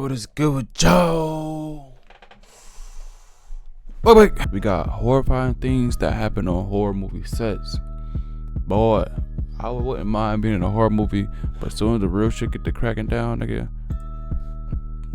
what is good with Joe? Wait. We got horrifying things that happen on horror movie sets. Boy, I wouldn't mind being in a horror movie, but as soon as the real shit get to cracking down, nigga,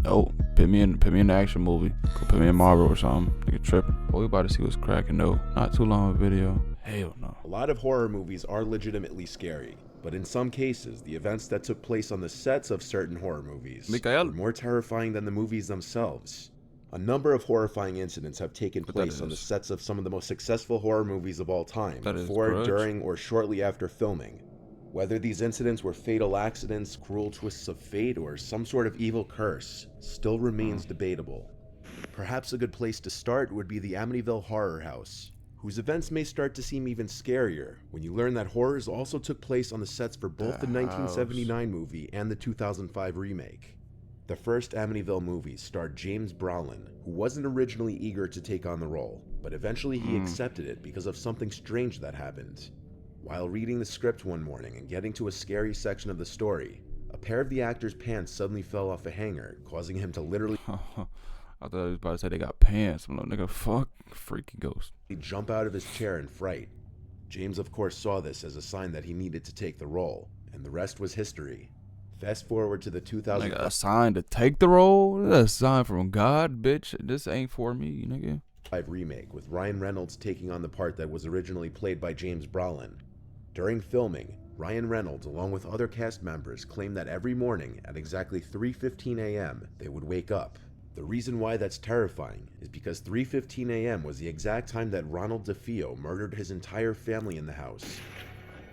no, put me in the action movie. Go put me in Marvel or something. Nigga tripping. But we about to see what's cracking though. Not too long of a video. Hell no. A lot of horror movies are legitimately scary, but in some cases, the events that took place on the sets of certain horror movies were more terrifying than the movies themselves. A number of horrifying incidents have taken place on the sets of some of the most successful horror movies of all time, before, during, or shortly after filming. Whether these incidents were fatal accidents, cruel twists of fate, or some sort of evil curse still remains debatable. Perhaps a good place to start would be the Amityville Horror House, whose events may start to seem even scarier when you learn that horrors also took place on the sets for both the 1979 movie and the 2005 remake. The first Amityville movie starred James Brolin, who wasn't originally eager to take on the role, but eventually he accepted it because of something strange that happened. While reading the script one morning and getting to a scary section of the story, a pair of the actor's pants suddenly fell off a hanger, causing him to literally I thought he was about to say they got pants. I'm like, nigga, fuck, freaky ghost. Jump out of his chair in fright. James, of course, saw this as a sign that he needed to take the role, and the rest was history. Fast forward to the 2005 a sign to take the role? That's a sign from God, bitch. This ain't for me, nigga. Remake, with Ryan Reynolds taking on the part that was originally played by James Brolin. During filming, Ryan Reynolds, along with other cast members, claimed that every morning at exactly 3:15 a.m. they would wake up. The reason why that's terrifying is because 3:15 a.m. was the exact time that Ronald DeFeo murdered his entire family in the house.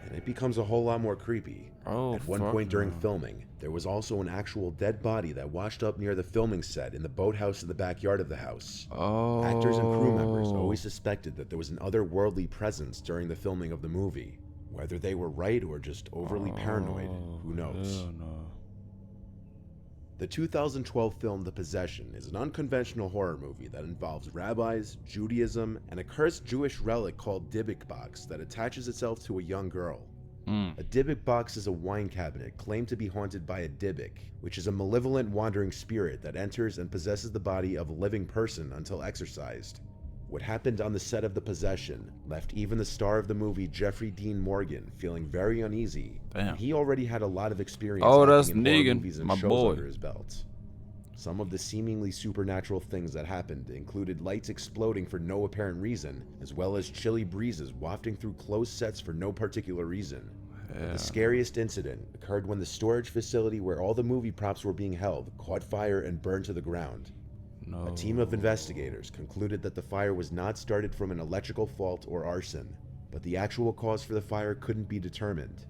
And it becomes a whole lot more creepy. At one point during filming, there was also an actual dead body that washed up near the filming set in the boathouse in the backyard of the house. Actors and crew members always suspected that there was an otherworldly presence during the filming of the movie. Whether they were right or just overly paranoid, who knows? The 2012 film The Possession is an unconventional horror movie that involves rabbis, Judaism, and a cursed Jewish relic called Dybbuk box that attaches itself to a young girl. A Dybbuk box is a wine cabinet claimed to be haunted by a Dybbuk, which is a malevolent wandering spirit that enters and possesses the body of a living person until exorcised. What happened on the set of The Possession left even the star of the movie, Jeffrey Dean Morgan, feeling very uneasy. He already had a lot of experience acting in horror movies and shows under his belt. Some of the seemingly supernatural things that happened included lights exploding for no apparent reason, as well as chilly breezes wafting through closed sets for no particular reason. But the scariest incident occurred when the storage facility where all the movie props were being held caught fire and burned to the ground. A team of investigators concluded that the fire was not started from an electrical fault or arson, but the actual cause for the fire couldn't be determined.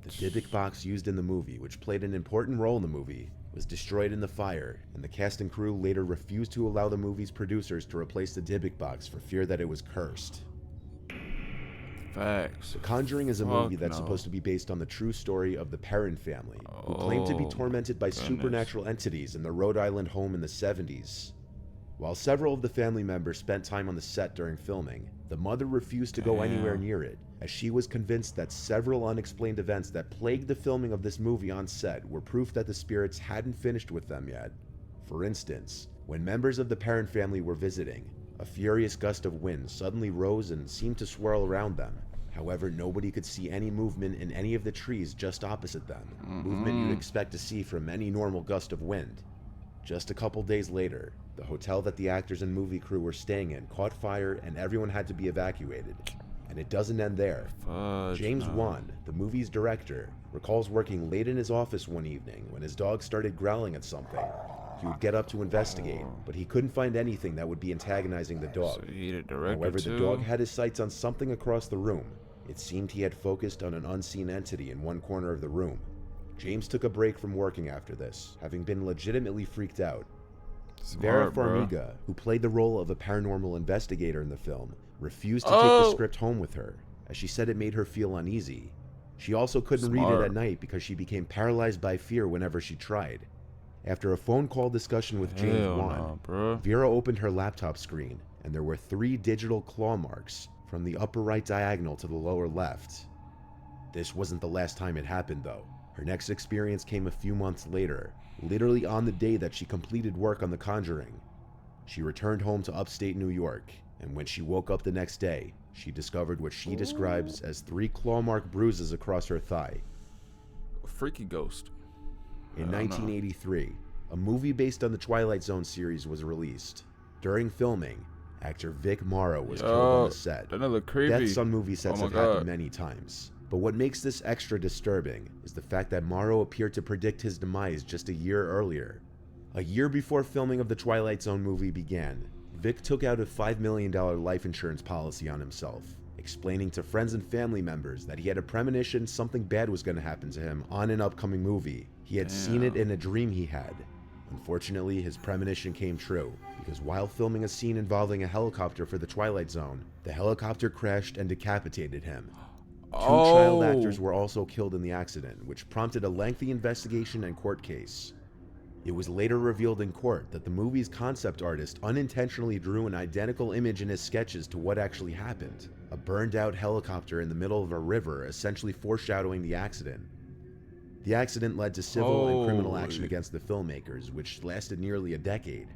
The Dybbuk box used in the movie, which played an important role in the movie, was destroyed in the fire, and the cast and crew later refused to allow the movie's producers to replace the Dybbuk box for fear that it was cursed. Facts. The Conjuring is a movie that's supposed to be based on the true story of the Perron family, who claimed to be tormented by supernatural entities in their Rhode Island home in the 70s. While several of the family members spent time on the set during filming, the mother refused to go anywhere near it, as she was convinced that several unexplained events that plagued the filming of this movie on set were proof that the spirits hadn't finished with them yet. For instance, when members of the Perron family were visiting, a furious gust of wind suddenly rose and seemed to swirl around them. However, nobody could see any movement in any of the trees just opposite them, movement you'd expect to see from any normal gust of wind. Just a couple days later, the hotel that the actors and movie crew were staying in caught fire and everyone had to be evacuated. And it doesn't end there. James Wan, the movie's director, recalls working late in his office one evening when his dog started growling at something. He would get up to investigate, but he couldn't find anything that would be antagonizing the dog. However, the dog had his sights on something across the room. It seemed he had focused on an unseen entity in one corner of the room. James took a break from working after this, having been legitimately freaked out. Vera Farmiga, who played the role of a paranormal investigator in the film, refused to take the script home with her, as she said it made her feel uneasy. She also couldn't read it at night because she became paralyzed by fear whenever she tried. After a phone call discussion with James Wan, Vera opened her laptop screen, and there were 3 digital claw marks from the upper right diagonal to the lower left. This wasn't the last time it happened, though. Her next experience came a few months later, literally on the day that she completed work on The Conjuring. She returned home to upstate New York, and when she woke up the next day, she discovered what she describes as 3 claw mark bruises across her thigh. A freaky ghost. In 1983, a movie based on the Twilight Zone series was released. During filming, actor Vic Morrow was killed on the set. That look creepy. Deaths on movie sets have happened many times. But what makes this extra disturbing is the fact that Morrow appeared to predict his demise just a year earlier. A year before filming of the Twilight Zone movie began, Vic took out a $5 million life insurance policy on himself, explaining to friends and family members that he had a premonition something bad was going to happen to him on an upcoming movie. He had seen it in a dream he had. Unfortunately, his premonition came true, because while filming a scene involving a helicopter for the Twilight Zone, the helicopter crashed and decapitated him. 2 child actors were also killed in the accident, which prompted a lengthy investigation and court case. It was later revealed in court that the movie's concept artist unintentionally drew an identical image in his sketches to what actually happened, a burned-out helicopter in the middle of a river, essentially foreshadowing the accident. The accident led to civil and criminal action against the filmmakers, which lasted nearly a decade.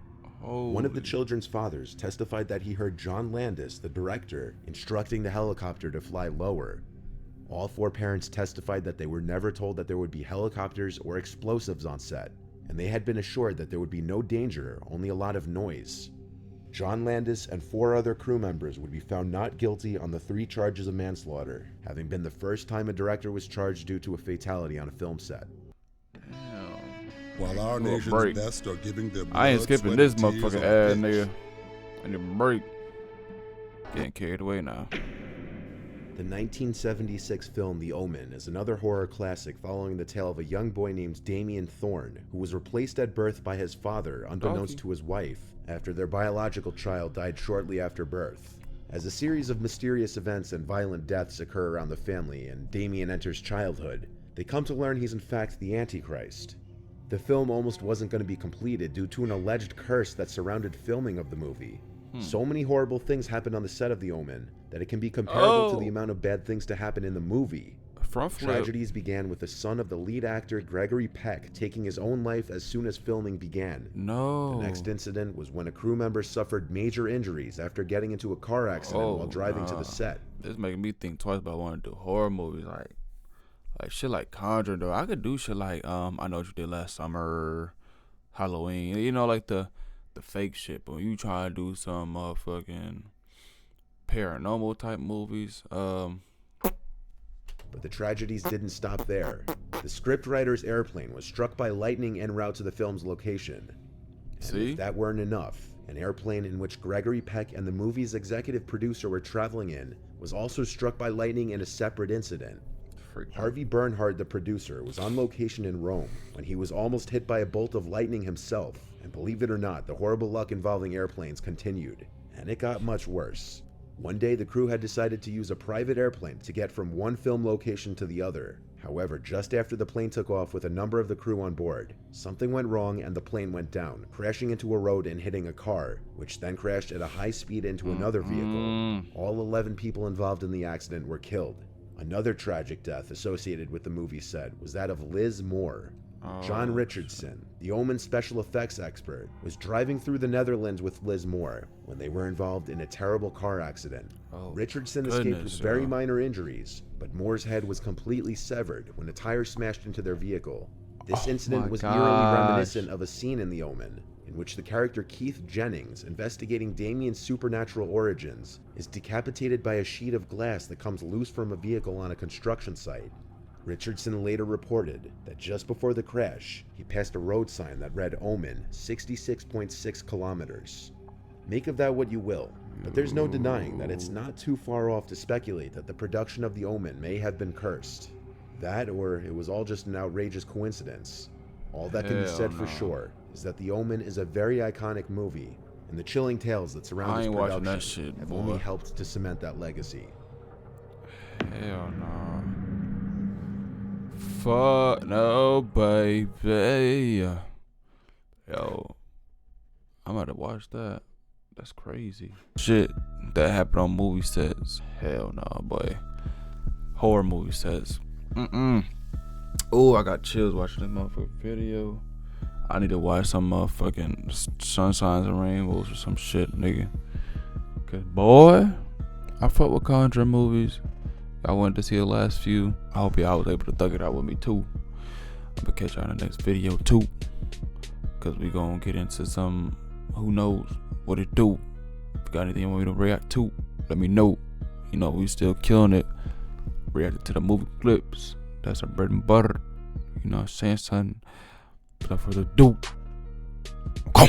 One of the children's fathers testified that he heard John Landis, the director, instructing the helicopter to fly lower. All 4 parents testified that they were never told that there would be helicopters or explosives on set, and they had been assured that there would be no danger, only a lot of noise. John Landis and 4 other crew members would be found not guilty on the 3 charges of manslaughter, having been the first time a director was charged due to a fatality on a film set. While our nation's best are giving their blood, I ain't skipping sweat, this and tears motherfucking on a ad, pitch. nigga. I need a break. Getting carried away now. The 1976 film The Omen is another horror classic following the tale of a young boy named Damien Thorne, who was replaced at birth by his father, unbeknownst to his wife, after their biological child died shortly after birth. As a series of mysterious events and violent deaths occur around the family and Damien enters childhood, they come to learn he's in fact the Antichrist. The film almost wasn't going to be completed due to an alleged curse that surrounded filming of the movie. So many horrible things happened on the set of The Omen that it can be comparable to the amount of bad things to happen in the movie. Front flip. Tragedies began with the son of the lead actor Gregory Peck taking his own life as soon as filming began. No. The next incident was when a crew member suffered major injuries after getting into a car accident while driving to the set. This making me think twice about wanting to do horror movies, like shit like Conjuring. Though I could do shit like I Know What You Did Last Summer, Halloween. You know, like the fake shit. But when you try to do some motherfucking paranormal type movies, But the tragedies didn't stop there. The scriptwriter's airplane was struck by lightning en route to the film's location. And if that weren't enough, an airplane in which Gregory Peck and the movie's executive producer were traveling in was also struck by lightning in a separate incident. Harvey Bernhard, the producer, was on location in Rome when he was almost hit by a bolt of lightning himself. And believe it or not, the horrible luck involving airplanes continued. And it got much worse. One day, the crew had decided to use a private airplane to get from one film location to the other. However, just after the plane took off with a number of the crew on board, something went wrong and the plane went down, crashing into a road and hitting a car, which then crashed at a high speed into another vehicle. All 11 people involved in the accident were killed. Another tragic death associated with the movie set was that of Liz Moore. John Richardson, the Omen special effects expert, was driving through the Netherlands with Liz Moore when they were involved in a terrible car accident. Richardson escaped with very minor injuries, but Moore's head was completely severed when a tire smashed into their vehicle. This incident was eerily reminiscent of a scene in The Omen, in which the character Keith Jennings, investigating Damien's supernatural origins, is decapitated by a sheet of glass that comes loose from a vehicle on a construction site. Richardson later reported that just before the crash, he passed a road sign that read Omen 66.6 kilometers. Make of that what you will, but there's no denying that it's not too far off to speculate that the production of The Omen may have been cursed. That, or it was all just an outrageous coincidence. All that can be said for sure is that The Omen is a very iconic movie, and the chilling tales that surround its production have only helped to cement that legacy. Hell no. Fuck no, baby. Yo, I'm about to watch that. That's crazy. Shit that happened on movie sets. Hell no, boy. Horror movie sets. Oh, I got chills watching this motherfucking video. I need to watch some motherfucking Sunshines and Rainbows or some shit, nigga. Cause boy, I fuck with Conjuring movies. I wanted to see the last few. I hope y'all was able to thug it out with me too. I'm gonna catch y'all in the next video too. Cause we gonna get into some who knows what it do. If you got anything you want me to react to, let me know. You know, we still killing it. Reacting to the movie clips. That's our bread and butter. You know what I'm saying, son? Without further ado, come.